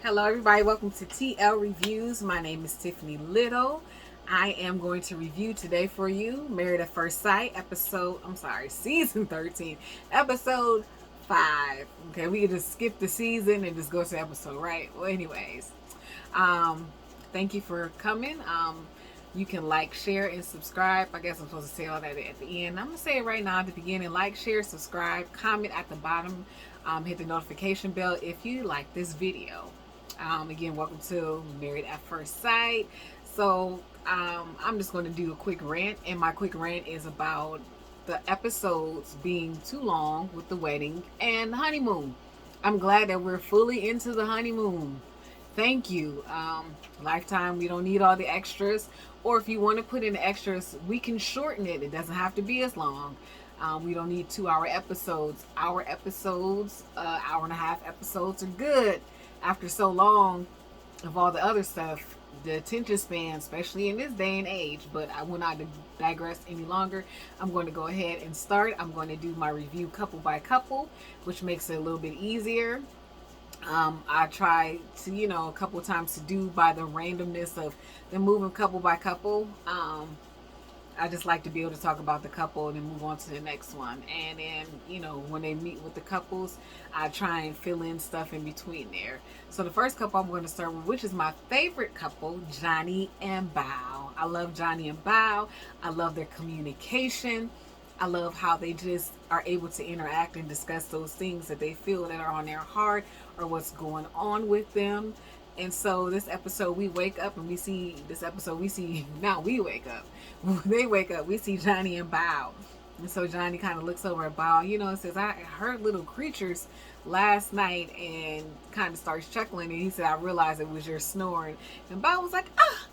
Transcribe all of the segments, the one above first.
Hello, everybody. Welcome to TL Reviews. My name is Tiffany Little. I am going to review today for you Married at First Sight, season 13, episode 5. Okay, we can just skip the season and just go to episode, right? Well, anyways, um, thank you for coming. You can like, share, and subscribe. I guess I'm supposed to say all that at the end. I'm going to say it right now at the beginning. Like, share, subscribe, comment at the bottom. Hit the notification bell if you like this video. Again, welcome to Married at First Sight. So, I'm just going to do a quick rant, and my quick rant is about the episodes being too long with the wedding and the honeymoon. I'm glad that we're fully into the honeymoon. Thank you. Lifetime, we don't need all the extras. Or if you want to put in the extras, we can shorten it. It doesn't have to be as long. We don't need 2 hour episodes. Hour episodes, hour and a half episodes are good after so long of all the other stuff. The attention span, especially in this day and age. But I will not digress any longer. I'm going to go ahead and start. I'm going to do my review couple by couple, which makes it a little bit easier. I try to, a couple times to do by the randomness of them moving couple by couple. I just like to be able to talk about the couple and then move on to the next one. And then, when they meet with the couples, I try and fill in stuff in between there. So the first couple I'm going to start with, which is my favorite couple, Johnny and Bao. I love Johnny and Bao. I love their communication. I love how they just are able to interact and discuss those things that they feel that are on their heart or what's going on with them. And so this episode, we wake up and we see this episode. We see now we wake up. They wake up. We see Johnny and Bao. And so Johnny kind of looks over at Bao, and says, I heard little creatures last night, and kind of starts chuckling. And he said, I realized it was your snoring. And Bao was like, ah,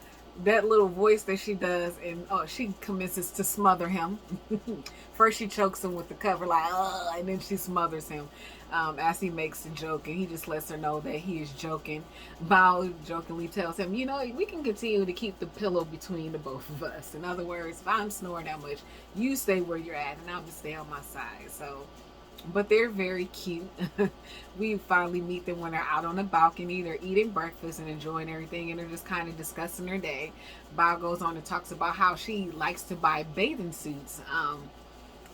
that little voice that she does, and she commences to smother him. First she chokes him with the cover like, and then she smothers him as he makes a joke, and he just lets her know that he is joking. Bao jokingly tells him, we can continue to keep the pillow between the both of us. In other words, if I'm snoring that much, you stay where you're at and I'll just stay on my side. So, but they're very cute. We finally meet them when they're out on the balcony. They're eating breakfast and enjoying everything, and they're just kind of discussing their day. Bao goes on and talks about how she likes to buy bathing suits,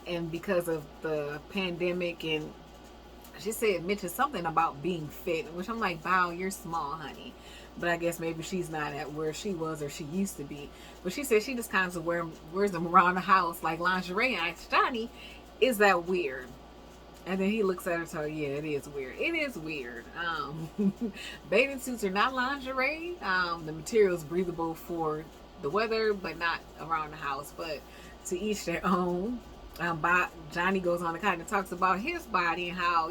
and because of the pandemic, and she said mentioned something about being fit, which I'm like, Bao, you're small, honey. But I guess maybe she's not at where she was or she used to be. But she said she just kind of wears them around the house like lingerie. And I asked Johnny, is that weird? And then he looks at her and says, yeah, it is weird. It is weird. Bathing suits are not lingerie. The material is breathable for the weather, but not around the house. But to each their own. Johnny goes on and kind of talks about his body and how,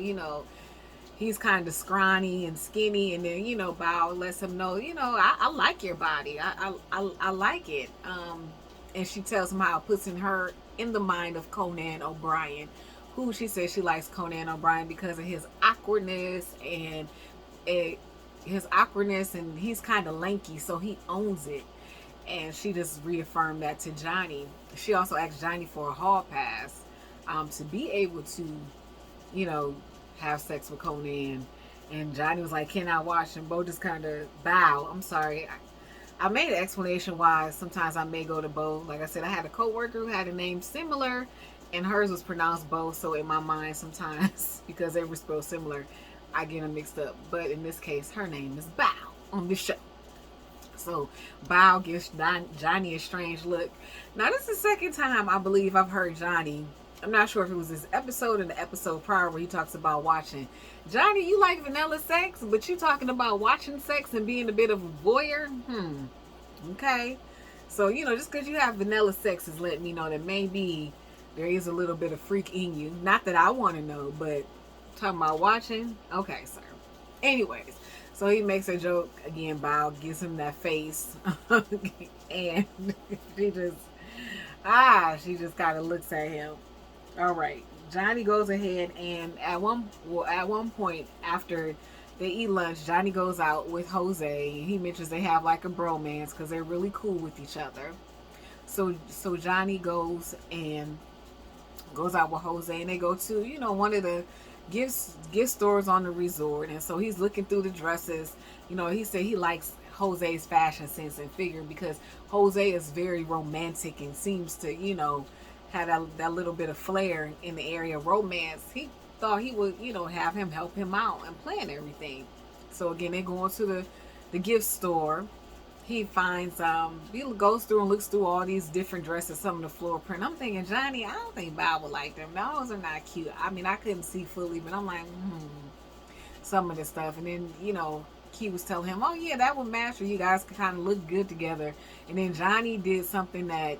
he's kind of scrawny and skinny. And then, Bao lets him know, I like your body. I like it. And she tells him how it puts her in the mind of Conan O'Brien, who she says she likes Conan O'Brien because of his awkwardness and he's kind of lanky, so he owns it. And she just reaffirmed that to Johnny. She also asked Johnny for a hall pass to be able to, have sex with Conan. And Johnny was like, can I watch? And Bo just kind of Bao. I'm sorry. I made an explanation why sometimes I may go to Bo. Like I said, I had a coworker who had a name similar, and hers was pronounced Bo. So in my mind, sometimes because they were spelled similar, I get them mixed up. But in this case, her name is Bao on this show. So Bao gives Johnny a strange look. Now this is the second time I believe I've heard Johnny. I'm not sure if it was this episode or the episode prior where he talks about watching. Johnny, you like vanilla sex, but you talking about watching sex and being a bit of a voyeur? Okay. So, just because you have vanilla sex is letting me know that maybe there is a little bit of freak in you. Not that I want to know, but talking about watching? Okay, sir. Anyways. So he makes a joke again. Bao gives him that face, and she just kind of looks at him. All right, Johnny goes ahead, and at one point after they eat lunch, Johnny goes out with Jose. He mentions they have like a bromance because they're really cool with each other. So Johnny goes out with Jose, and they go to one of the gift stores on the resort. And so he's looking through the dresses. He said he likes Jose's fashion sense and figure, because Jose is very romantic and seems to, have that little bit of flair in the area of romance. He thought he would, have him help him out and plan everything. So again, they go into the gift store. He finds he goes through and looks through all these different dresses, some of the floor print. I'm thinking, Johnny, I don't think Bob would like them. Those are not cute. I mean, I couldn't see fully, but I'm like, some of the stuff. And then, Key was telling him, oh yeah, that would match, or you guys could kind of look good together. And then Johnny did something that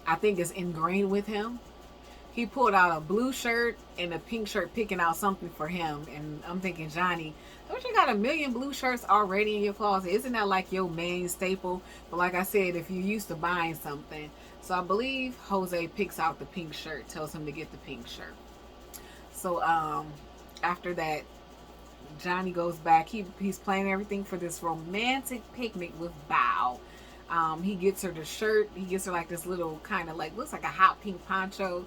I think is ingrained with him. He pulled out a blue shirt and a pink shirt, picking out something for him. And I'm thinking, Johnny, don't you got a million blue shirts already in your closet? Isn't that like your main staple? But like I said, if you're used to buying something. So I believe Jose picks out the pink shirt, tells him to get the pink shirt. So after that, Johnny goes back. He's planning everything for this romantic picnic with Bao. He gets her the shirt. He gets her like this little kind of like, looks like a hot pink poncho.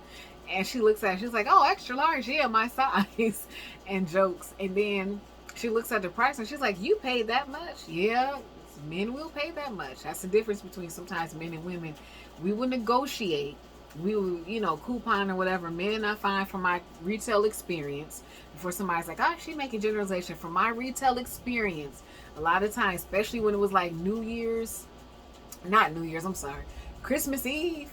And she looks at it. She's like, oh, extra large. Yeah, my size. And jokes. And then she looks at the price and she's like, you paid that much? Yeah, men will pay that much. That's the difference between sometimes men and women. We will negotiate. We will, coupon or whatever. Men, I find from my retail experience, before somebody's like, oh, she making generalization. From my retail experience, a lot of times, especially when it was like Christmas Eve,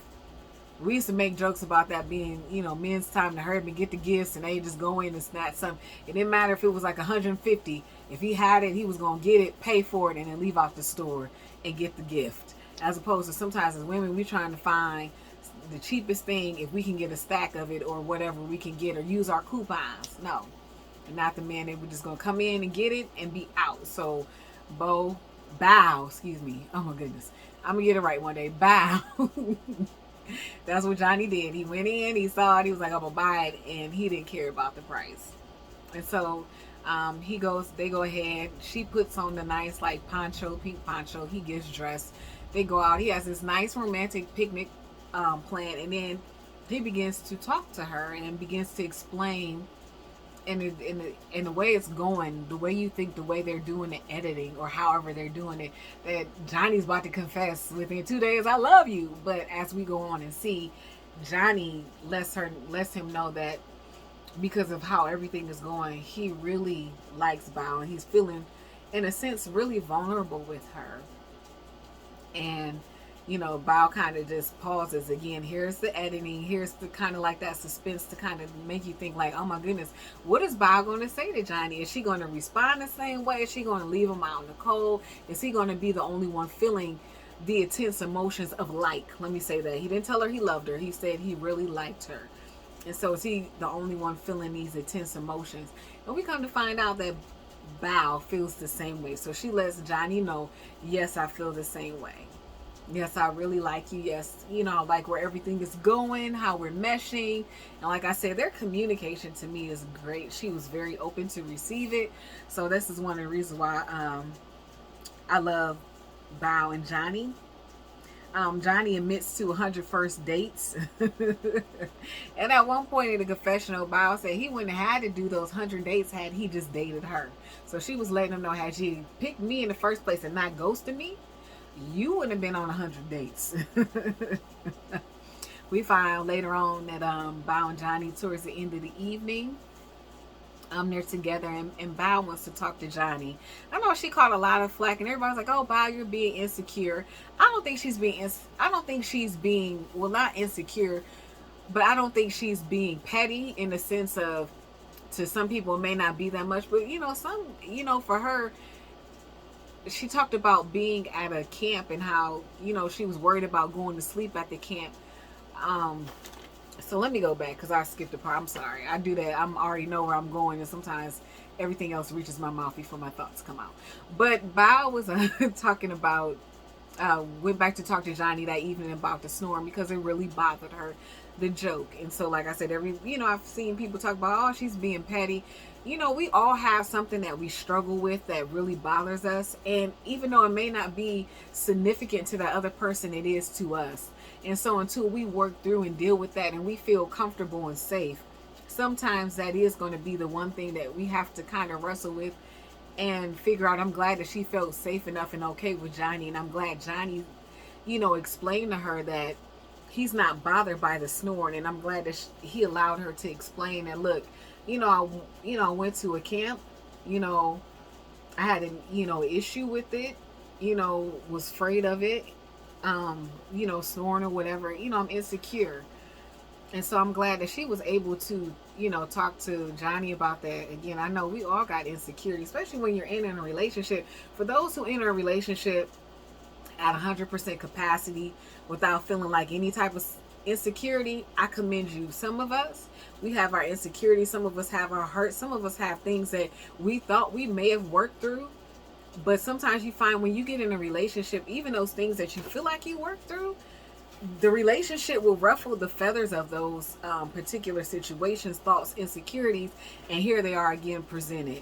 we used to make jokes about that being, men's time to hurry up and get the gifts, and they just go in and snatch something. It didn't matter if it was like 150. If he had it, he was going to get it, pay for it, and then leave out the store and get the gift. As opposed to sometimes as women, we trying to find the cheapest thing if we can get a stack of it or whatever we can get, or use our coupons. No, not the men. They were just going to come in and get it and be out. So Bow, excuse me. Oh my goodness. I'm going to get it right one day. Bow. That's what Johnny did. He went in, he saw it, he was like, I'm gonna buy it, and he didn't care about the price. And so they go ahead, she puts on the nice like poncho, pink poncho, he gets dressed, they go out, he has this nice romantic picnic plan, and then he begins to talk to her and begins to explain in the way it's going, the way you think, the way they're doing the editing, or however they're doing it, that Johnny's about to confess within 2 days, I love you. But as we go on and see, Johnny lets him know that because of how everything is going, he really likes Bao, and he's feeling, in a sense, really vulnerable with her. And Bao kind of just pauses again. Here's the editing. Here's the kind of like that suspense to kind of make you think like, oh my goodness, what is Bao going to say to Johnny? Is she going to respond the same way? Is she going to leave him out in the cold? Is he going to be the only one feeling the intense emotions of like? Let me say that. He didn't tell her he loved her. He said he really liked her. And so is he the only one feeling these intense emotions? And we come to find out that Bao feels the same way. So she lets Johnny know, yes, I feel the same way. Yes, I really like you. Yes, I like where everything is going, how we're meshing. And like I said, their communication to me is great. She was very open to receive it. So this is one of the reasons why I love Bao and Johnny. Johnny admits to 100 first dates. And at one point in the confessional, Bao said he wouldn't have had to do those 100 dates had he just dated her. So she was letting him know, had she picked me in the first place and not ghosted me, you wouldn't have been on 100 dates. We find later on that Bao and Johnny, towards the end of the evening, they're together, and Bao wants to talk to Johnny. I know she caught a lot of flack, and everybody's like, oh, Bao, you're being insecure. I don't think she's being, well, not insecure, but I don't think she's being petty in the sense of, to some people it may not be that much, but for her, she talked about being at a camp and how, she was worried about going to sleep at the camp. So let me go back because I skipped a part. I'm sorry. I do that. I already know where I'm going, and sometimes everything else reaches my mouth before my thoughts come out. But Bao was talking about, went back to talk to Johnny that evening about the snoring because it really bothered her, the joke. And so, like I said, I've seen people talk about, oh, she's being petty. We all have something that we struggle with that really bothers us. And even though it may not be significant to that other person, it is to us. And so until we work through and deal with that and we feel comfortable and safe, sometimes that is going to be the one thing that we have to kind of wrestle with and figure out. I'm glad that she felt safe enough and okay with Johnny, and I'm glad Johnny, explained to her that he's not bothered by the snoring, and I'm glad that he allowed her to explain that. Look, I went to a camp, you know, I had an issue with it, was afraid of it, snoring or whatever. I'm insecure, and so I'm glad that she was able to talk to Johnny about that. Again, I know we all got insecurity, especially when you're in a relationship. For those who enter a relationship at 100% capacity without feeling like any type of insecurity, I commend you. Some of us, we have our insecurities, some of us have our hurts, some of us have things that we thought we may have worked through, but sometimes you find when you get in a relationship, even those things that you feel like you worked through, the relationship will ruffle the feathers of those particular situations, thoughts, insecurities, and here they are again presented.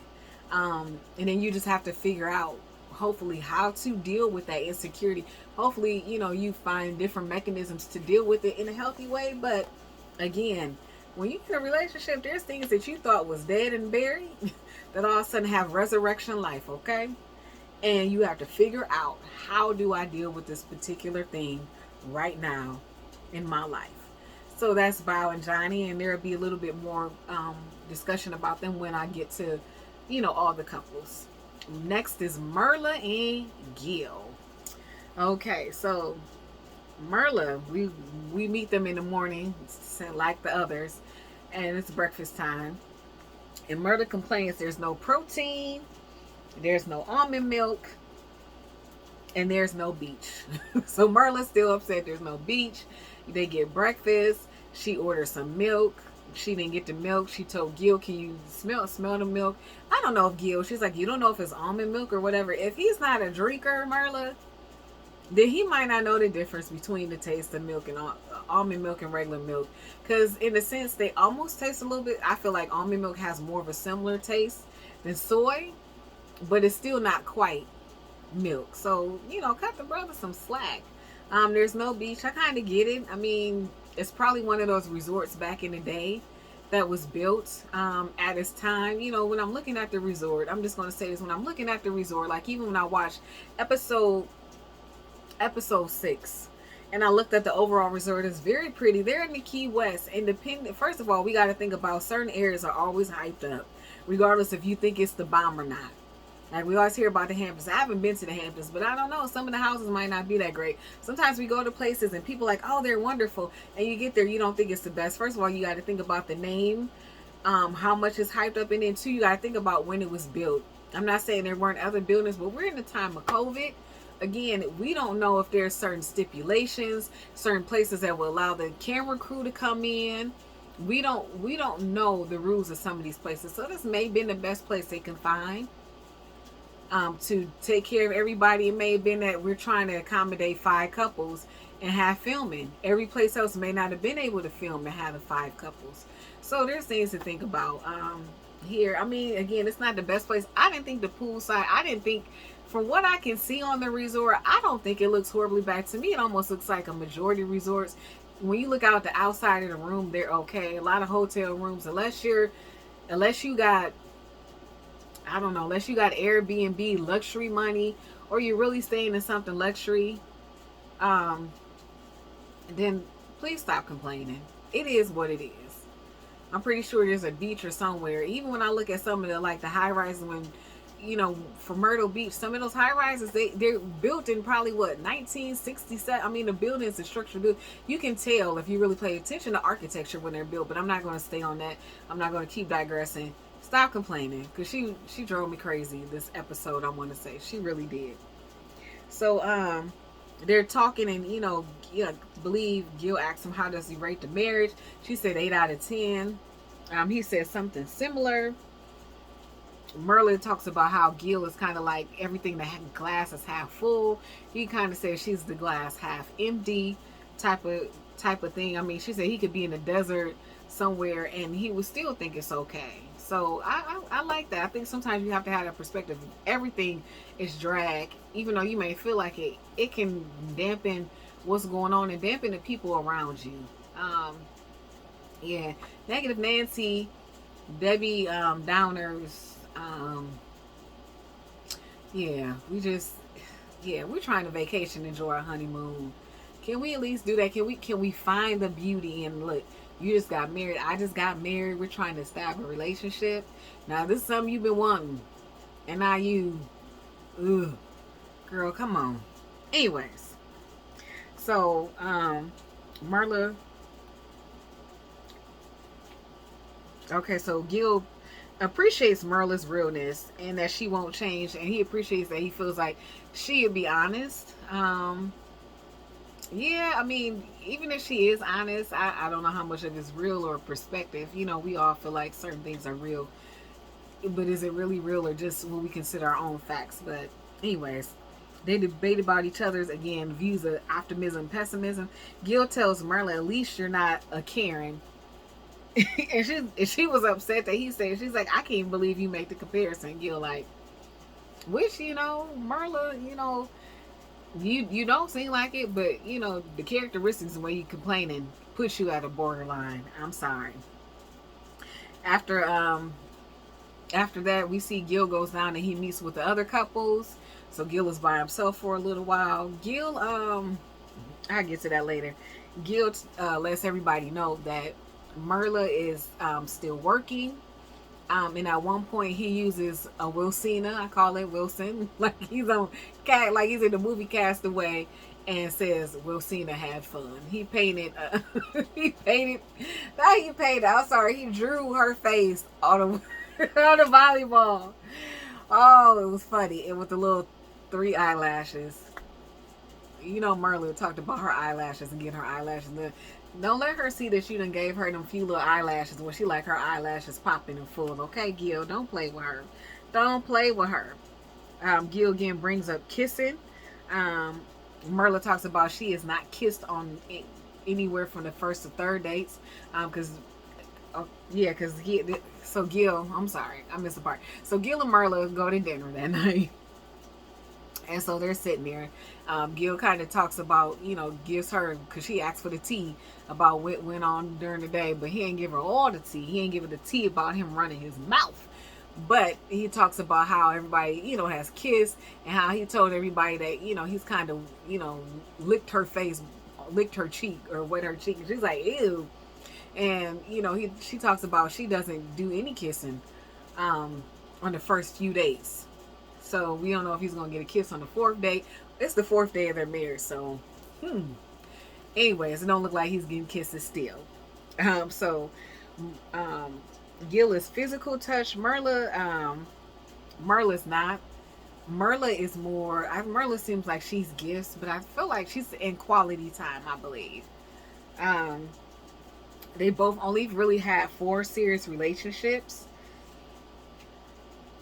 And then you just have to figure out, hopefully, how to deal with that insecurity. Hopefully, you find different mechanisms to deal with it in a healthy way. But again, when you're in a relationship, there's things that you thought was dead and buried that all of a sudden have resurrection life, okay? And you have to figure out, how do I deal with this particular thing right now in my life? So that's Bao and Johnny, and there'll be a little bit more discussion about them when I get to, all the couples. Next is Merla and Gil. Okay, so Merla, we meet them in the morning, like the others, and it's breakfast time. And Merla complains there's no protein, there's no almond milk, and there's no beach. So Merla's still upset there's no beach. They get breakfast. She orders some milk. She didn't get the milk. She told Gil, can you smell the milk? I don't know if Gil, she's like, you don't know if it's almond milk or whatever. If he's not a drinker, Merla, then he might not know the difference between the taste of milk and almond milk and regular milk. Because in a sense, they almost taste a little bit. I feel like almond milk has more of a similar taste than soy, but it's still not quite milk. So, cut the brother some slack. There's no beach. I kind of get it. I mean, it's probably one of those resorts back in the day that was built at its time. When I'm looking at the resort, I'm just going to say this. When I'm looking at the resort, like even when I watched episode 6, and I looked at the overall resort, it's very pretty. They're in the Key West. Independent. First of all, we got to think about certain areas are always hyped up, regardless if you think it's the bomb or not. Like we always hear about the Hamptons. I haven't been to the Hamptons, but I don't know. Some of the houses might not be that great. Sometimes we go to places and people like, oh, they're wonderful. And you get there, you don't think it's the best. First of all, you got to think about the name, how much it's hyped up. And then two, you got to think about when it was built. I'm not saying there weren't other buildings, but we're in the time of COVID. Again, we don't know if there's certain stipulations, certain places that will allow the camera crew to come in. We don't know the rules of some of these places. So this may have been the best place they can find. To take care of everybody. It may have been that we're trying to accommodate 5 couples and have filming. Every place else may not have been able to film and have the 5 couples. So there's things to think about here. I mean, again, it's not the best place. I didn't think the poolside, from what I can see on the resort, I don't think it looks horribly bad. To me, it almost looks like a majority of resorts. When you look out the outside of the room, they're okay. A lot of hotel rooms, unless you got, I don't know, unless you got Airbnb luxury money, or you're really staying in something luxury, then please stop complaining. It is what it is. I'm pretty sure there's a beach or somewhere. Even when I look at some of the high rises, when for Myrtle Beach, some of those high rises, they're built in probably 1967. I mean, the buildings, the structure built. You can tell if you really pay attention to architecture when they're built. But I'm not going to stay on that. I'm not going to keep digressing. Stop complaining, because she drove me crazy this episode. I want to say she really did. So they're talking, and believe Gil asked him how does he rate the marriage. She said 8 out of 10. He said something similar. Merlin talks about how Gil is kind of like everything, the glass is half full. He kind of says she's the glass half empty type of thing. I mean, she said he could be in the desert somewhere and he would still think it's okay. So I like that. I think sometimes you have to have that perspective. Everything is drag, even though you may feel like it can dampen what's going on and dampen the people around you. Yeah, negative Nancy, Debbie Downers. Yeah, we're trying to vacation, enjoy our honeymoon. Can we at least do that? Can we find the beauty in, look? You just got married. I just got married. We're trying to establish a relationship. Now this is something you've been wanting, and now you, ugh, girl, come on. Anyways, so Marla. Okay, so Gil appreciates Merla's realness and that she won't change, and he appreciates that he feels like she'll be honest. Yeah, I mean, even if she is honest, I don't know how much of it's real or perspective. We all feel like certain things are real, but is it really real or just what we consider our own facts? But, anyways, they debate about each other's, again, views of optimism, pessimism. Gil tells Merla, at least you're not a Karen. And she was upset that he said, she's like, I can't believe you make the comparison. Gil, like, which, Marla, you don't seem like it, but the characteristics the way you complaining puts you at a borderline. I'm sorry. After after that, we see Gil goes down and he meets with the other couples. So Gil is by himself for a little while. Gil, I'll get to that later. Gil lets everybody know that Merla is still working. And at one point he uses a Wilsina, I call it Wilson, like he's on cat, like he's in the movie Castaway, and says Wilsina had fun. He painted, I'm sorry, he drew her face on on the volleyball. Oh, it was funny. And with the little 3 eyelashes. Merla talked about her eyelashes and getting her eyelashes done. Don't let her see that you done gave her them few little eyelashes when she like her eyelashes popping and full. Okay, Gil, don't play with her. Don't play with her. Gil again brings up kissing. Merla talks about she is not kissed on anywhere from the first to third dates. So Gil, I'm sorry, I missed the part. So Gil and Merla go to dinner that night. And so they're sitting there. Gil kind of talks about, gives her, because she asked for the tea about what went on during the day, but he ain't give her all the tea. He ain't give her the tea about him running his mouth. But he talks about how everybody, has kissed, and how he told everybody that, he's kind of, licked her face, licked her cheek, or wet her cheek. And she's like, ew. And, she talks about she doesn't do any kissing on the first few days. So we don't know if he's going to get a kiss on the 4th date. It's the 4th day of their marriage, so anyways, it don't look like he's getting kisses still. Gil is physical touch. Merla's not. Merla is more, Merla seems like she's gifts, but I feel like she's in quality time, I believe. They both only really had 4 serious relationships.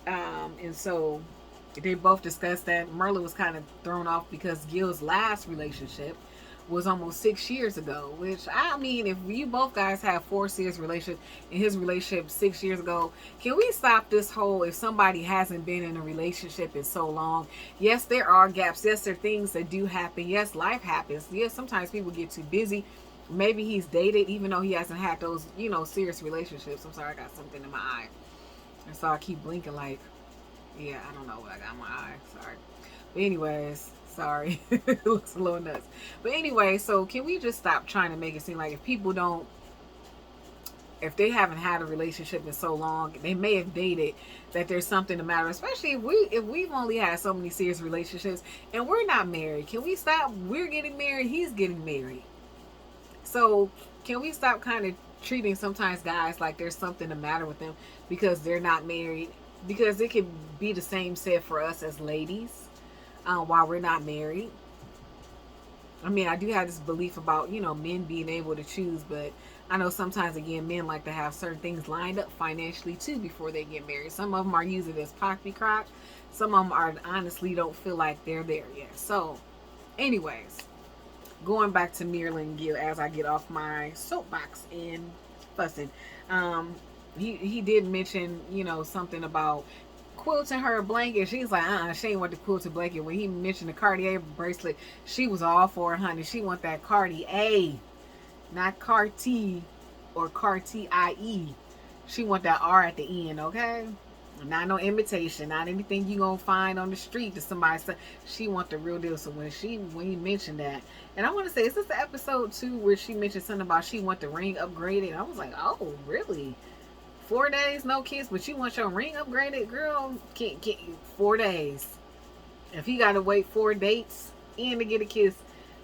And so they both discussed that Merla was kind of thrown off because Gil's last relationship was almost 6 years ago, which, I mean, if you both guys have 4 serious relationships and his relationship 6 years ago, can we stop this whole, if somebody hasn't been in a relationship in so long? Yes, there are gaps. Yes, there are things that do happen. Yes, life happens. Yes, sometimes people get too busy. Maybe he's dated even though he hasn't had those, serious relationships. I'm sorry, I got something in my eye. And so I keep blinking like, yeah, I don't know what I got in my eye. Sorry. But anyways, sorry. It looks a little nuts. But anyway, so can we just stop trying to make it seem like if they haven't had a relationship in so long, they may have dated, that there's something the matter, especially if we've only had so many serious relationships and we're not married. Can we stop? We're getting married, he's getting married. So can we stop kind of treating sometimes guys like there's something the matter with them because they're not married? Because it could be the same said for us as ladies while we're not married. I mean, I do have this belief about, men being able to choose, but I know sometimes, again, men like to have certain things lined up financially too before they get married. Some of them are using it as poppy crock. Some of them are honestly don't feel like they're there yet. So, anyways, going back to Merla and Gil as I get off my soapbox and fussing. He did mention, something about quilting her a blanket. She's like, she ain't want the quilted blanket. When he mentioned the Cartier bracelet, she was all for it, honey. She want that Cartier, not Cartier. or Cartier. She want that R at the end, okay? Not no imitation, not anything you gonna find on the street that somebody said. She want the real deal. So when you mentioned that, and I want to say, is this the episode too where she mentioned something about she want the ring upgraded? I was like, oh really? 4 days no kiss, but you want your ring upgraded, girl? Can't 4 days. If he got to wait 4 dates in to get a kiss,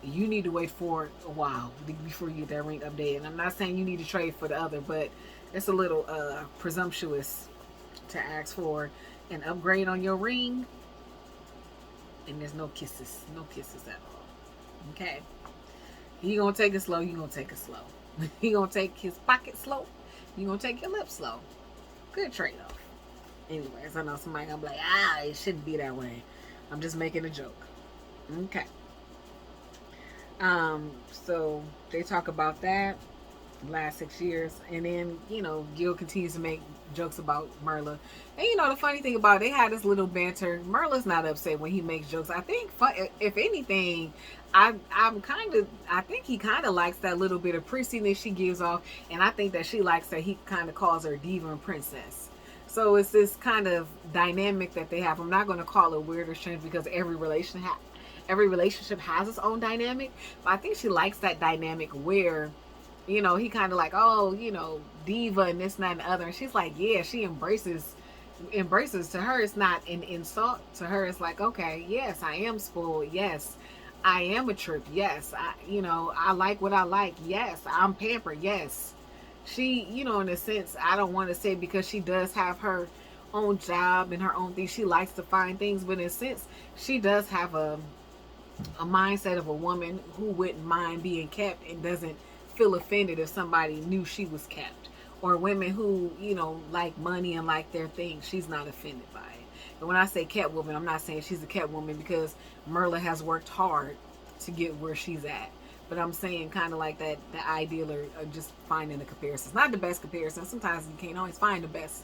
you need to wait for a while before you get that ring updated. And I'm not saying you need to trade for the other, but it's a little presumptuous to ask for an upgrade on your ring and there's no kisses at all. Okay, he gonna take it slow, you gonna take it slow. He gonna take his pocket slow, you gonna take your lips slow. Good trade-off. Anyways, I know somebody gonna be like, it shouldn't be that way. I'm just making a joke. Okay. So they talk about that last 6 years, and then Gil continues to make jokes about Merla. And the funny thing about it, they had this little banter. Merla's not upset when he makes jokes. I think if anything, I think he kind of likes that little bit of pristiness she gives off, and I think that she likes that he kind of calls her diva and princess. So it's this kind of dynamic that they have. I'm not going to call it weird or strange because every relationship has its own dynamic, but I think she likes that dynamic where he kind of like, diva and this, and that, and the other. And she's like, yeah, she embraces. To her, it's not an insult. To her, it's like, okay, yes, I am spoiled. Yes, I am a trip. Yes, I like what I like. Yes, I'm pampered. Yes. She, in a sense, I don't want to say because she does have her own job and her own thing. She likes to find things, but in a sense, she does have a mindset of a woman who wouldn't mind being kept and doesn't feel offended if somebody knew she was kept, or women who like money and like their things. She's not offended by it. And when I say kept woman, I'm not saying she's a kept woman because Merla has worked hard to get where she's at, but I'm saying kind of like that the ideal or just finding a comparison. It's not the best comparison. Sometimes you can't always find the best,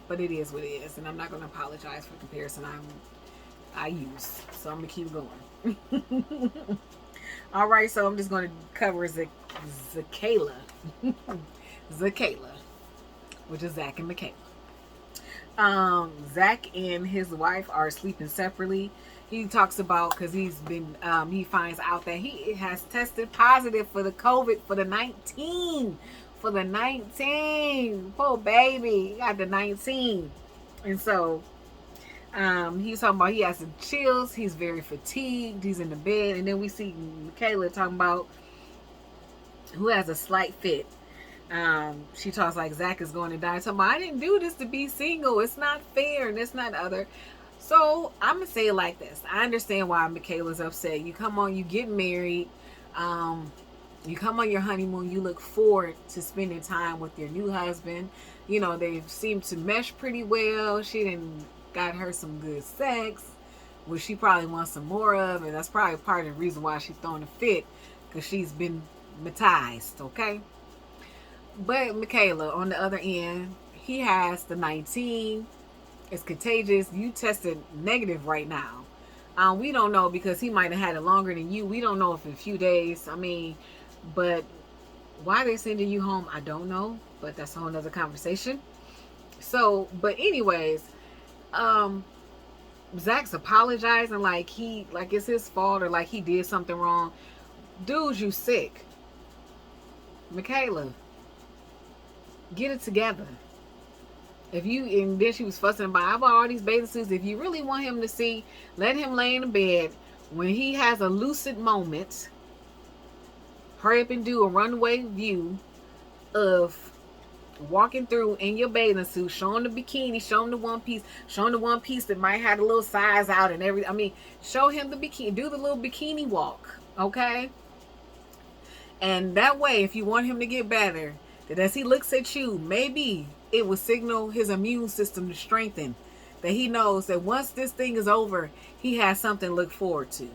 but it is what it is, and I'm not going to apologize for the comparison I use. So I'm gonna keep going. All right, so I'm just going to cover Zakayla. Zakayla, which is Zach and Michaela. Zach and his wife are sleeping separately. He talks about, because he finds out that he has tested positive for the COVID, for the 19. Poor baby, he got the 19. And so he's talking about he has some chills, he's very fatigued, he's in the bed. And then we see Michaela talking about who has a slight fit. She talks like Zach is going to die. Talking about, I didn't do this to be single, it's not fair, and it's not other. So I'm gonna say it like this. I understand why Michaela's upset. You come on, you get married, you come on your honeymoon, you look forward to spending time with your new husband. They seem to mesh pretty well. She didn't got her some good sex, which she probably wants some more of, and that's probably part of the reason why she's throwing a fit, because she's been traumatized, okay? But Michaela, on the other end, he has the 19. It's contagious. You tested negative right now. We don't know, because he might have had it longer than you. We don't know if in a few days. But why they're sending you home, I don't know. But that's a whole nother conversation. So, but anyways, Zach's apologizing like it's his fault or like he did something wrong. Dude, you sick. Michaela, get it together. And then she was fussing about, I bought all these bathing suits. If you really want him to see, let him lay in the bed. When he has a lucid moment, hurry up and do a runway view of walking through in your bathing suit, showing the bikini, showing the one piece that might have a little size out and everything. Show him the bikini, do the little bikini walk, okay? And that way, if you want him to get better, that as he looks at you, maybe it will signal his immune system to strengthen, that he knows that once this thing is over, he has something to look forward to.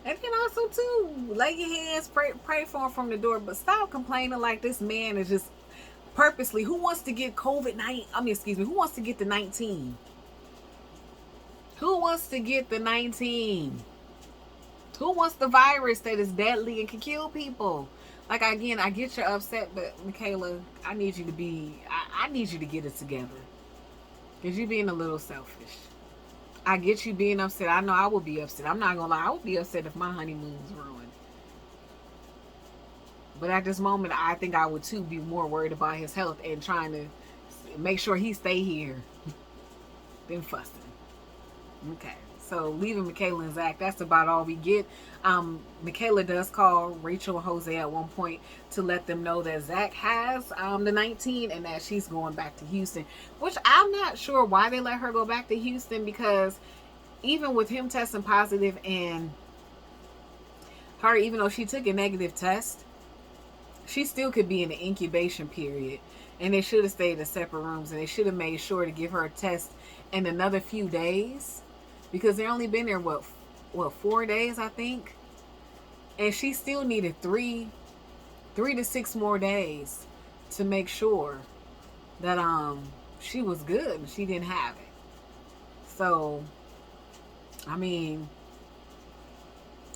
And then also too, lay your hands, pray for him from the door, but stop complaining like this man is just purposely, who wants to get who wants to get the 19? Who wants to get the 19? Who wants the virus that is deadly and can kill people? Like, again, I get you're upset, but Michaela, I need you to be, I need you to get it together. Because you're being a little selfish. I get you being upset. I know I would be upset. I'm not going to lie. I would be upset if my honeymoon's ruined. But at this moment, I think I would too be more worried about his health and trying to make sure he stay here than fussing. Okay. So leaving Michaela and Zach, that's about all we get. Michaela does call Rachel and Jose at one point to let them know that Zach has the 19 and that she's going back to Houston, which I'm not sure why they let her go back to Houston, because even with him testing positive and her, even though she took a negative test, she still could be in the incubation period. And they should have stayed in separate rooms, and they should have made sure to give her a test in another few days, because they only been there what 4 days, I think, and she still needed three to 6 more days to make sure that she was good and she didn't have it. So I mean,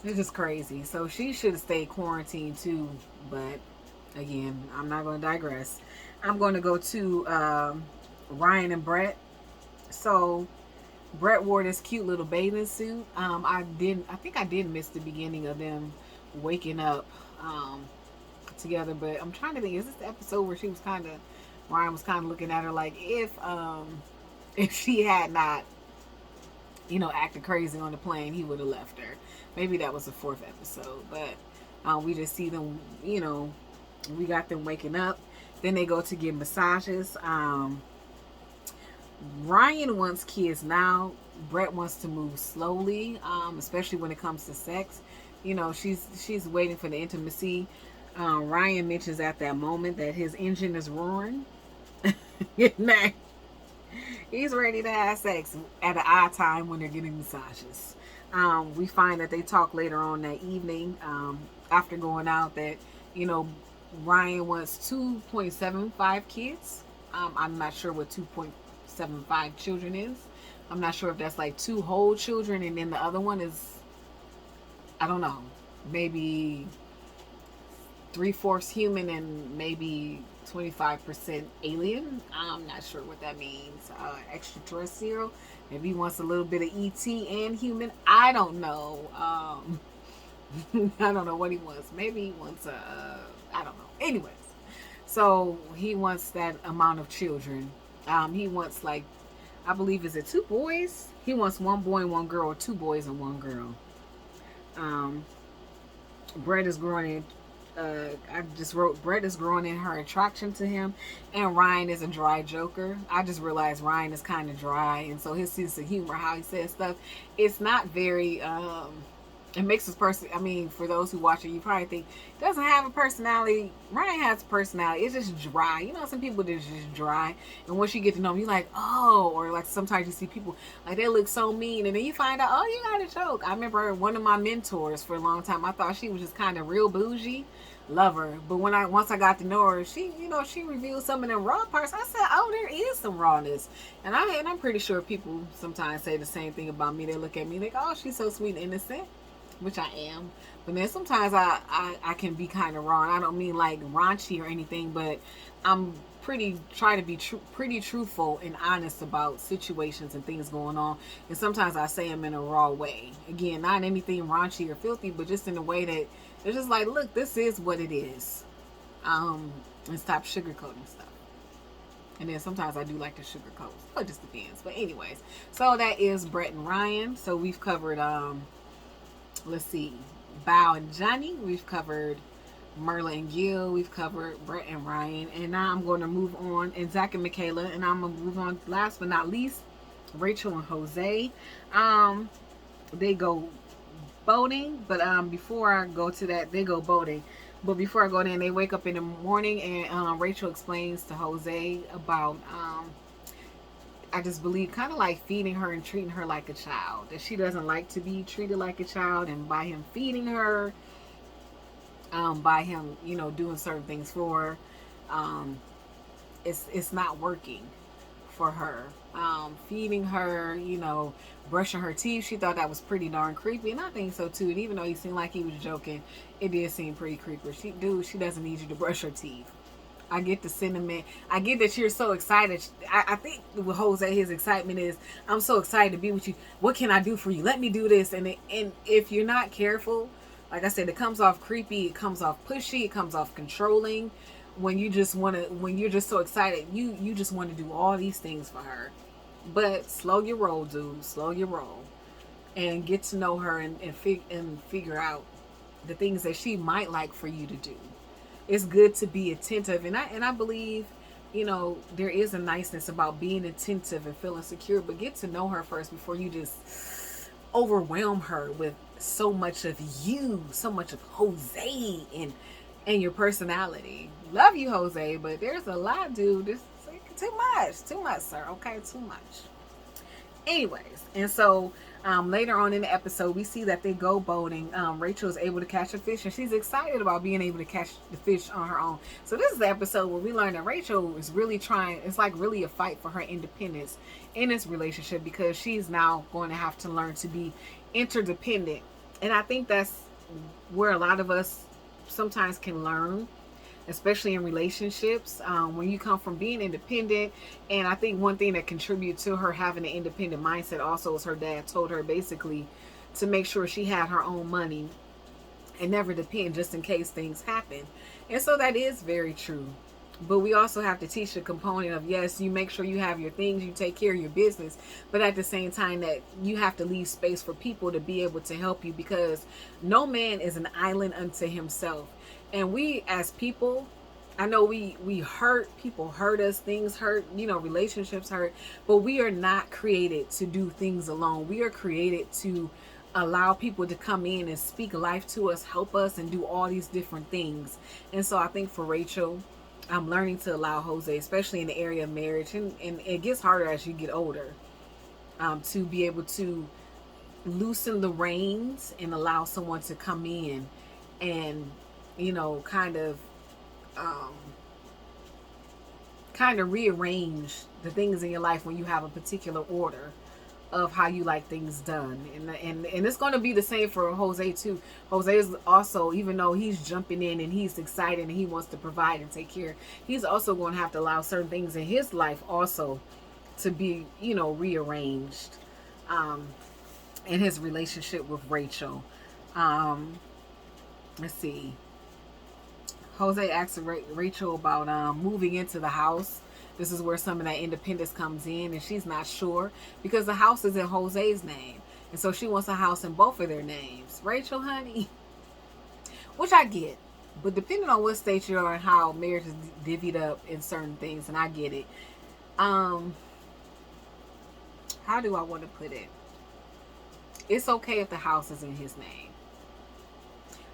it's just crazy. So she should have stayed quarantined too, but again, I'm not going to digress. I'm going to go to Ryan and Brett. So Brett wore this cute little bathing suit. I think I did miss the beginning of them waking up together, but I'm trying to think, is this the episode where Ryan was kind of looking at her like, if she had not, acted crazy on the plane, he would have left her. Maybe that was the 4th episode, but we just see them, we got them waking up. Then they go to get massages. Ryan wants kids now. Brett wants to move slowly, especially when it comes to sex. She's waiting for the intimacy. Ryan mentions at that moment that his engine is roaring. He's ready to have sex at an odd time when they're getting massages. We find that they talk later on that evening, after going out, that Ryan wants 2.75 kids. I'm not sure what 2.75 children is. I'm not sure if that's like 2 whole children and then the other one is, I don't know, maybe 3/4 human and maybe 25% alien. I'm not sure what that means. Extraterrestrial. Maybe he wants a little bit of ET and human. I don't know. I don't know what he wants. Maybe he wants I don't know. Anyways, so he wants that amount of children. He wants, like, I believe, is it 2 boys? He wants 1 boy and 1 girl, or 2 boys and 1 girl. Brett is growing in. I just wrote, Brett is growing in her attraction to him, and Ryan is a dry joker. I just realized Ryan is kind of dry, and so his sense of humor, how he says stuff, it's not very. It makes his person. I mean, for those who watch it, you probably think doesn't have a personality. Ryan has a personality. It's just dry. Some people that are just dry, and once you get to know him, you're like, oh, or like sometimes you see people like they look so mean, and then you find out, oh, you got a joke. I remember one of my mentors for a long time. I thought she was just kind of real bougie. Love her, but once I got to know her, she revealed some of them raw parts. I said, oh, there is some rawness, and I'm pretty sure people sometimes say the same thing about me. They look at me like, oh, she's so sweet and innocent, which I am, but then sometimes I can be kind of raw. I don't mean like raunchy or anything, but I'm try to be pretty truthful and honest about situations and things going on, and sometimes I say them in a raw way. Again, not anything raunchy or filthy, but just in a way that it's just like, look, this is what it is, and stop sugarcoating stuff. And then sometimes I do like to sugarcoat. It just depends. But anyways, so that is Brett and Ryan. So we've covered let's see, Bao and Johnny. We've covered Merla and Gil. We've covered Brett and Ryan. And now I'm going to move on, and Zach and Michaela. And I'm going to move on, last but not least, Rachel and Jose. They go boating, but before I go to that, they go boating. But before I go there, they wake up in the morning, and Rachel explains to Jose about I just believe kind of like feeding her and treating her like a child. That she doesn't like to be treated like a child, and by him feeding her, by him, doing certain things for her, it's not working for her. feeding her, brushing her teeth. She thought that was pretty darn creepy, and I think so too. And even though he seemed like he was joking, it did seem pretty creepy. She doesn't need you to brush her teeth. I get the sentiment. I get that you're so excited. I think with Jose, his excitement is, I'm so excited to be with you. What can I do for you? Let me do this. And if you're not careful, like I said, it comes off creepy. It comes off pushy. It comes off controlling. When you're just so excited, you just want to do all these things for her. But slow your roll, dude. Slow your roll, and get to know her and figure out the things that she might like for you to do. It's good to be attentive, and I believe, there is a niceness about being attentive and feeling secure. But get to know her first before you just overwhelm her with so much of you, so much of Jose and your personality. Love you, Jose, but there's a lot, dude. This too much, sir. Okay, too much. Anyways, and so later on in the episode, we see that they go boating. Rachel is able to catch a fish, and she's excited about being able to catch the fish on her own. So this is the episode where we learn that Rachel is really trying. It's like really a fight for her independence in this relationship, because she's now going to have to learn to be interdependent. And I think that's where a lot of us sometimes can learn, especially in relationships, when you come from being independent. And I think one thing that contributed to her having an independent mindset also is her dad told her basically to make sure she had her own money and never depend just in case things happen. And so that is very true. But we also have to teach the component of, yes, you make sure you have your things, you take care of your business, but at the same time that you have to leave space for people to be able to help you, because no man is an island unto himself. And we as people, I know we hurt, people hurt us, things hurt, relationships hurt, but we are not created to do things alone. We are created to allow people to come in and speak life to us, help us, and do all these different things. And so I think for Rachel, I'm learning to allow Jose, especially in the area of marriage, and it gets harder as you get older, to be able to loosen the reins and allow someone to come in and kind of rearrange the things in your life when you have a particular order of how you like things done. And it's going to be the same for Jose too. Jose is also, even though he's jumping in and he's excited and he wants to provide and take care, he's also going to have to allow certain things in his life also to be, rearranged in his relationship with Rachel. Let's see. Jose asks Rachel about moving into the house. This is where some of that independence comes in, and she's not sure because the house is in Jose's name, and so she wants a house in both of their names. Rachel, honey, which I get, but depending on what state you're in, how marriage is divvied up in certain things, and I get it. How do I want to put it? It's okay if the house is in his name.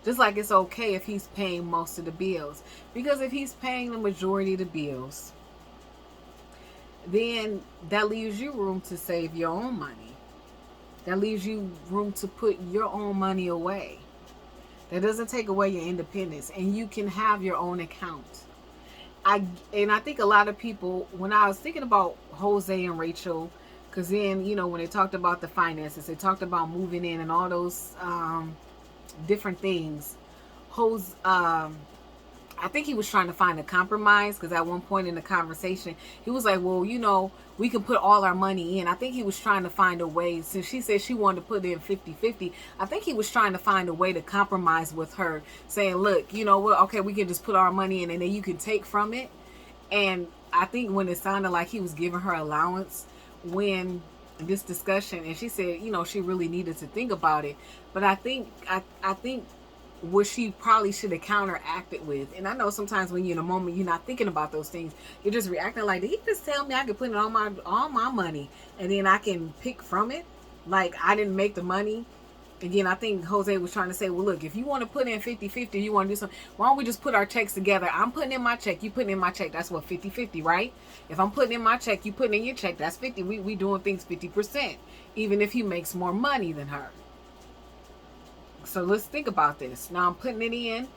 Just like it's okay if he's paying most of the bills. Because if he's paying the majority of the bills, then that leaves you room to save your own money. That leaves you room to put your own money away. That doesn't take away your independence. And you can have your own account. I think a lot of people, when I was thinking about Jose and Rachel, because then, when they talked about the finances, they talked about moving in and all those different things. I think he was trying to find a compromise, because at one point in the conversation he was like, well, we can put all our money in. I think he was trying to find a way, since she said she wanted to put in 50-50, I think he was trying to find a way to compromise with her, saying, look, okay, we can just put our money in and then you can take from it. And I think when it sounded like he was giving her allowance when this discussion, and she said, she really needed to think about it. But I think what she probably should have counteracted with, and I know sometimes when you're in a moment, you're not thinking about those things. You're just reacting like, did he just tell me I could put in all my money and then I can pick from it? Like, I didn't make the money. Again, I think Jose was trying to say, well, look, if you want to put in 50-50, you want to do something, why don't we just put our checks together? I'm putting in my check, you putting in my check. That's what, 50-50, right? If I'm putting in my check, you putting in your check, that's 50. We doing things 50%, even if he makes more money than her. So let's think about this. Now I'm putting it in,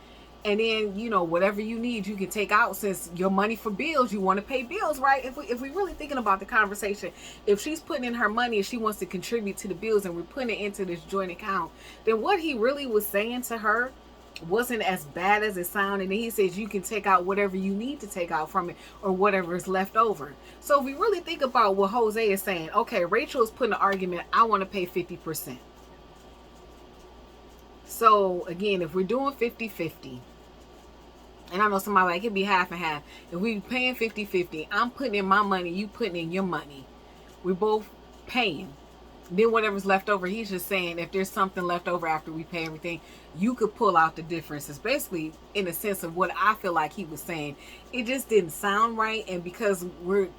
And then, you know, whatever you need, you can take out, since your money for bills, you want to pay bills, right? If we really thinking about the conversation, if she's putting in her money and she wants to contribute to the bills and we're putting it into this joint account, then what he really was saying to her wasn't as bad as it sounded. And he says you can take out whatever you need to take out from it, or whatever is left over. So if we really think about what Jose is saying, okay, Rachel is putting an argument, I want to pay 50%. So again, if we're doing 50-50, and I know somebody like, it could be half and half. If we paying 50-50, I'm putting in my money, you putting in your money. We're both paying. Then whatever's left over, he's just saying if there's something left over after we pay everything, you could pull out the differences. Basically, in the sense of what I feel like he was saying. It just didn't sound right. And because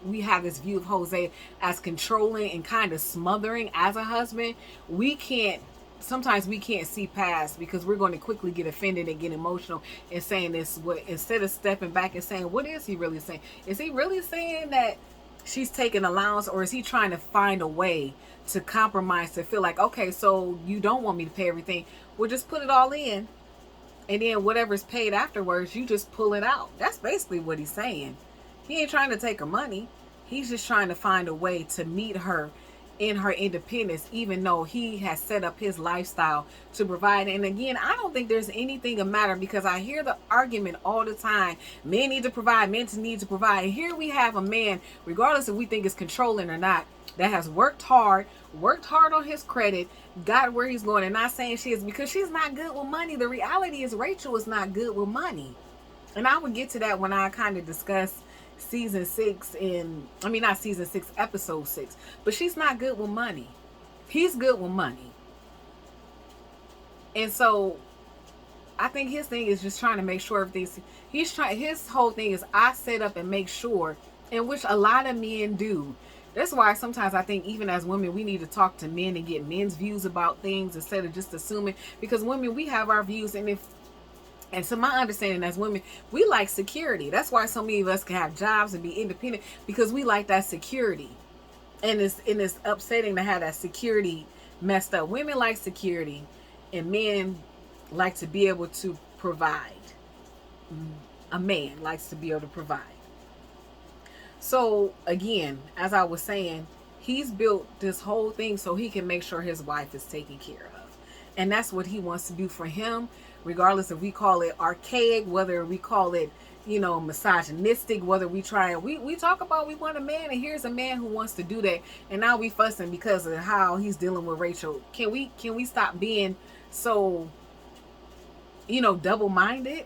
we have this view of Jose as controlling and kind of smothering as a husband, sometimes we can't see past, because we're going to quickly get offended and get emotional and saying this, instead of stepping back and saying, what is he really saying? Is he really saying that she's taking allowance, or is he trying to find a way to compromise, to feel like, okay, so you don't want me to pay everything, we'll just put it all in, and then whatever's paid afterwards, you just pull it out. That's basically what he's saying. He ain't trying to take her money. He's just trying to find a way to meet her in her independence, even though he has set up his lifestyle to provide. And again, I don't think there's anything a matter, because I hear the argument all the time, men need to provide, men need to provide. And here we have a man, regardless if we think it's controlling or not, that has worked hard on his credit, got where he's going. And not saying she is, because she's not good with money. The reality is Rachel is not good with money. And I would get to that when I kind of discuss season 6 not season 6, episode 6. But she's not good with money. He's good with money. And so I think his thing is just trying to make sure everything's, his whole thing is, I set up and make sure, in which a lot of men do. That's why sometimes I think even as women, we need to talk to men and get men's views about things instead of just assuming, because women, we have our views. And so my understanding as women, we like security. That's why so many of us can have jobs and be independent, because we like that security. And it's upsetting to have that security messed up. Women like security, and men like to be able to provide. A man likes to be able to provide. So again, as I was saying, he's built this whole thing so he can make sure his wife is taken care of. And that's what he wants to do for him, regardless if we call it archaic, whether we call it, misogynistic, whether we talk about we want a man, and here's a man who wants to do that, and now we fussing because of how he's dealing with Rachel. Can we stop being so, double-minded?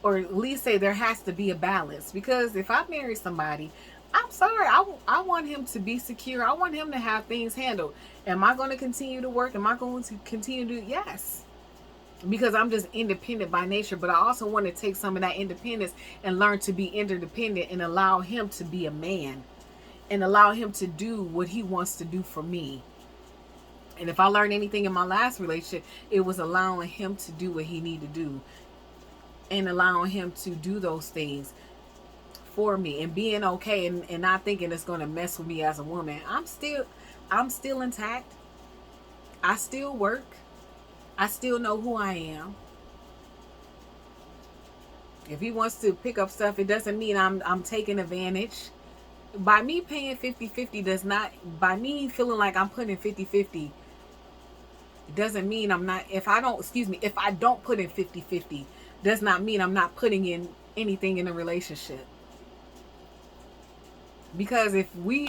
Or at least say there has to be a balance. Because if I marry somebody, I'm sorry, I want him to be secure. I want him to have things handled. Am I going to continue to work? Am I going to continue to do? Yes. Because I'm just independent by nature. But I also want to take some of that independence and learn to be interdependent, and allow him to be a man, and allow him to do what he wants to do for me. And if I learned anything in my last relationship, it was allowing him to do what he needed to do, and allowing him to do those things for me, and being okay, and not thinking it's going to mess with me as a woman. I'm still intact. I still work. I still know who I am. If he wants to pick up stuff, it doesn't mean I'm taking advantage. By me paying 50-50 does not, by me feeling like I'm putting 50-50, it doesn't mean I'm not, if I don't put in 50-50, does not mean I'm not putting in anything in a relationship. Because if we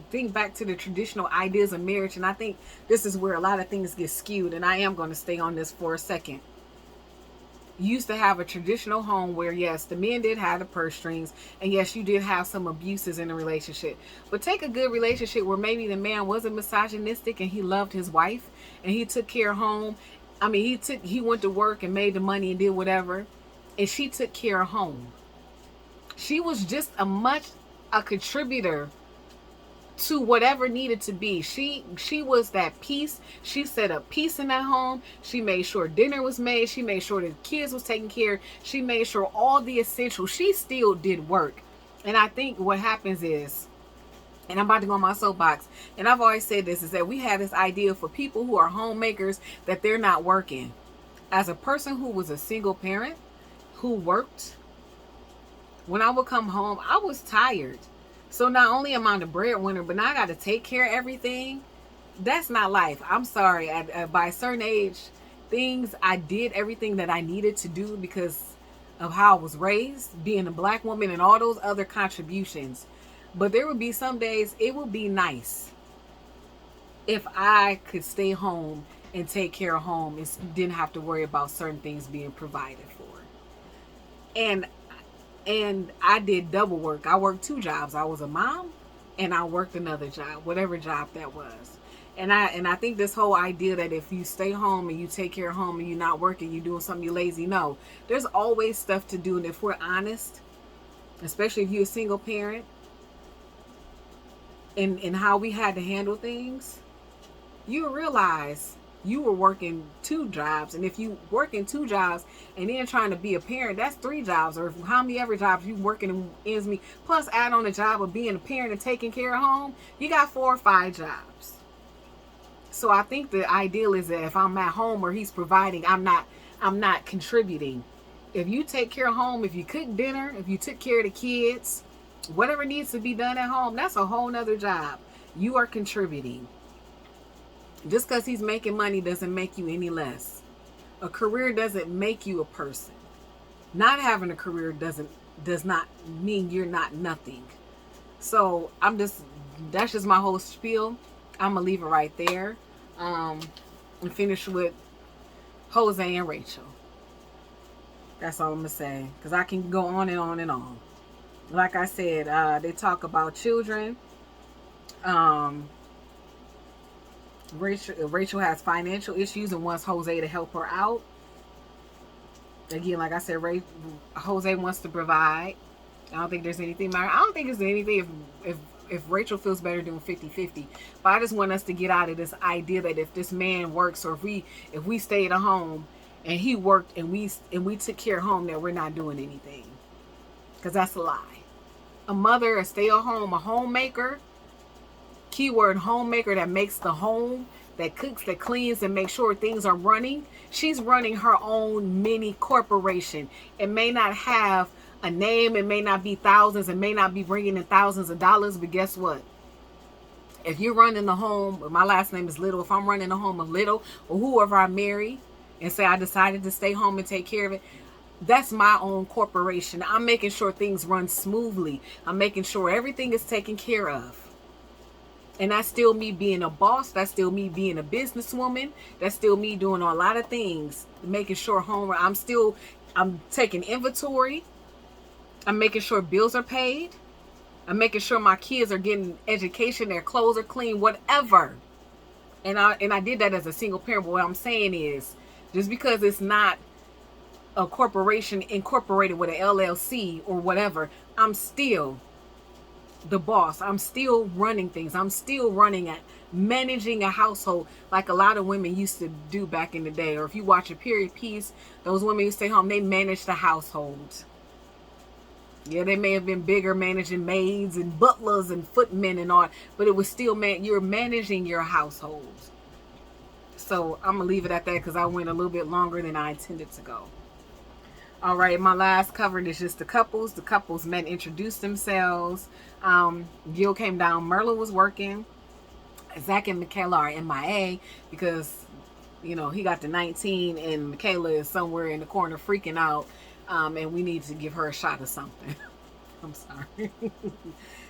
think back to the traditional ideas of marriage, and I think this is where a lot of things get skewed, and I am going to stay on this for a second. You used to have a traditional home where, yes, the men did have the purse strings, and yes, you did have some abuses in the relationship. But take a good relationship where maybe the man wasn't misogynistic and he loved his wife and he took care of home. I mean, he went to work and made the money and did whatever, and she took care of home. She was just a contributor to whatever needed to be. She was that peace. She set up peace in that home. She made sure dinner was made. She made sure the kids was taken care of. She made sure all the essentials. She still did work. And I think what happens is, and I'm about to go on my soapbox, and I've always said this, is that we have this idea for people who are homemakers that they're not working. as a person who was a single parent, who worked, when I would come home, I was tired. So not only am I the breadwinner, but now I got to take care of everything. That's not life. I'm sorry. By a certain age, I did everything that I needed to do because of how I was raised, being a black woman and all those other contributions. But there would be some days it would be nice if I could stay home and take care of home and didn't have to worry about certain things being provided for. And I did double work. I worked 2 jobs. I was a mom and I worked another job, whatever job that was. And I think this whole idea that if you stay home and you take care of home and you're not working, you're doing something, you're lazy. No, there's always stuff to do. And if we're honest, especially if you're a single parent, and how we had to handle things, you realize you were working 2 jobs. And if you working 2 jobs and then trying to be a parent, that's 3 jobs, or how many ever jobs you working and ends me, plus add on a job of being a parent and taking care of home, you got 4 or 5 jobs. So I think the ideal is that if I'm at home or he's providing, I'm not contributing. If you take care of home, if you cook dinner, if you took care of the kids, whatever needs to be done at home, that's a whole nother job. You are contributing. Just because he's making money doesn't make you any less. A career doesn't make you a person. Not having a career does not mean you're not nothing. So that's just my whole spiel. I'm gonna leave it right there. And finish with Jose and Rachel. That's all I'm gonna say, because I can go on and on and on. Like I said, they talk about children. Rachel has financial issues and wants Jose to help her out. Again, like I said, Jose wants to provide. I don't think there's anything. I don't think there's anything if Rachel feels better doing 50-50. But I just want us to get out of this idea that if this man works, or if we stayed at home and he worked and we took care of home, that we're not doing anything. Because that's a lie. A mother, a stay-at-home, a homemaker, keyword homemaker, that makes the home, that cooks, that cleans, and makes sure things are running. She's running her own mini corporation. It may not have a name, it may not be thousands, it may not be bringing in thousands of dollars, but guess what? If you're running the home, my last name is Little, if I'm running the home of Little, or whoever I marry, and say I decided to stay home and take care of it, that's my own corporation. I'm making sure things run smoothly. I'm making sure everything is taken care of. And that's still me being a boss. That's still me being a businesswoman. That's still me doing a lot of things, making sure I'm taking inventory. I'm making sure bills are paid. I'm making sure my kids are getting education, their clothes are clean, whatever. And I did that as a single parent. But what I'm saying is, just because it's not a corporation incorporated with an LLC or whatever, I'm still the boss. I'm still running things. I'm still managing a household like a lot of women used to do back in the day. Or if you watch a period piece, those women who stay home, they manage the household. Yeah, they may have been bigger, managing maids and butlers and footmen and all, but it was still, you're managing your household. So I'm gonna leave it at that because I went a little bit longer than I intended to go. All right, my last coverage is just the couples. The couples met, introduced themselves. Gil came down. Merla was working. Zach and Michaela are MIA because, he got the 19 and Michaela is somewhere in the corner freaking out. And we need to give her a shot of something. I'm sorry.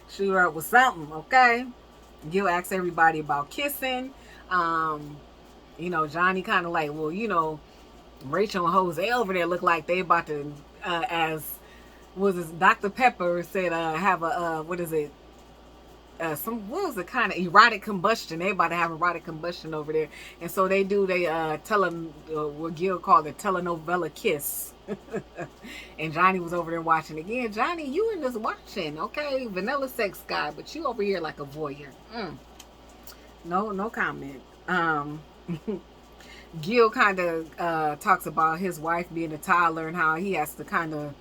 Shoot her up with something, okay? Gil asks everybody about kissing. Johnny kind of like, well, Rachel and Jose over there look like they about to, Dr. Pepper said, have a, kind of erotic combustion. They about to have erotic combustion over there. And so they tell them what Gil called a telenovela kiss. And Johnny was over there watching again. Johnny, you in this watching, okay? Vanilla sex guy, but you over here like a voyeur. No comment. Gil kind of talks about his wife being a toddler and how he has to kind of,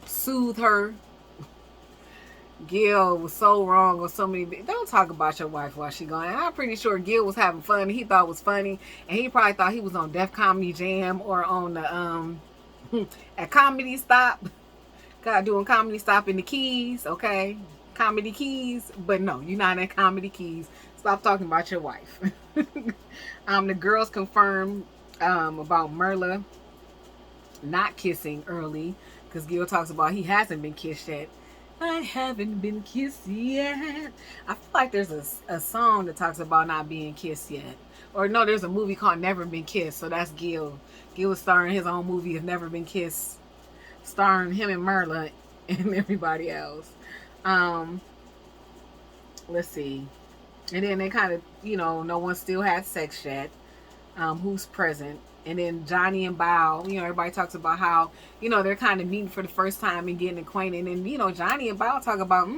soothe her. Gil was so wrong on so many. Don't talk about your wife while she gone. And I'm pretty sure Gil was having fun. He thought it was funny, and he probably thought he was on Def Comedy Jam or on the at Comedy Stop. God, doing Comedy Stop in the Keys, okay? Comedy Keys, but no, you're not at Comedy Keys. Stop talking about your wife. The girls confirmed about Merla not kissing early, because Gil talks about he hasn't been kissed yet. I haven't been kissed yet. I feel like there's a song that talks about not being kissed yet. Or no, there's a movie called Never Been Kissed, so that's Gil. Gil was starring his own movie of Never Been Kissed, starring him and Merla and everybody else. Let's see. And then they kind of, no one still had sex yet. Who's present? And then Johnny and Bao, everybody talks about how, they're kind of meeting for the first time and getting acquainted. And, Johnny and Bao talk about,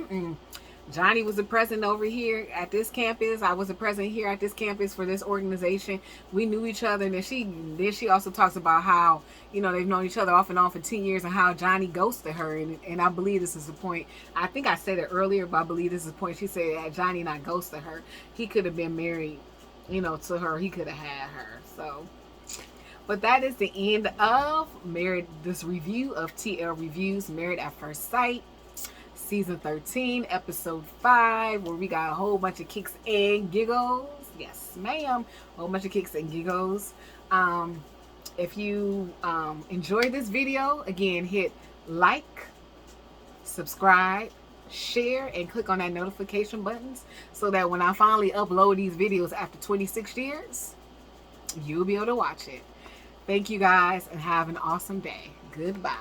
Johnny was the president over here at this campus. I was the president here at this campus for this organization. We knew each other. And then she also talks about how, they've known each other off and on for 10 years and how Johnny ghosted her. And I believe this is the point. I think I said it earlier, but I believe this is the point. She said that Johnny not ghosted her. He could have been married, to her. He could have had her. So, but that is the end of this review of TL Reviews, Married at First Sight. Season 13, episode 5, where we got a whole bunch of kicks and giggles. Yes, ma'am. A whole bunch of kicks and giggles. If you enjoyed this video, again, hit like, subscribe, share, and click on that notification buttons so that when I finally upload these videos after 26 years, you'll be able to watch it. Thank you guys and have an awesome day. Goodbye.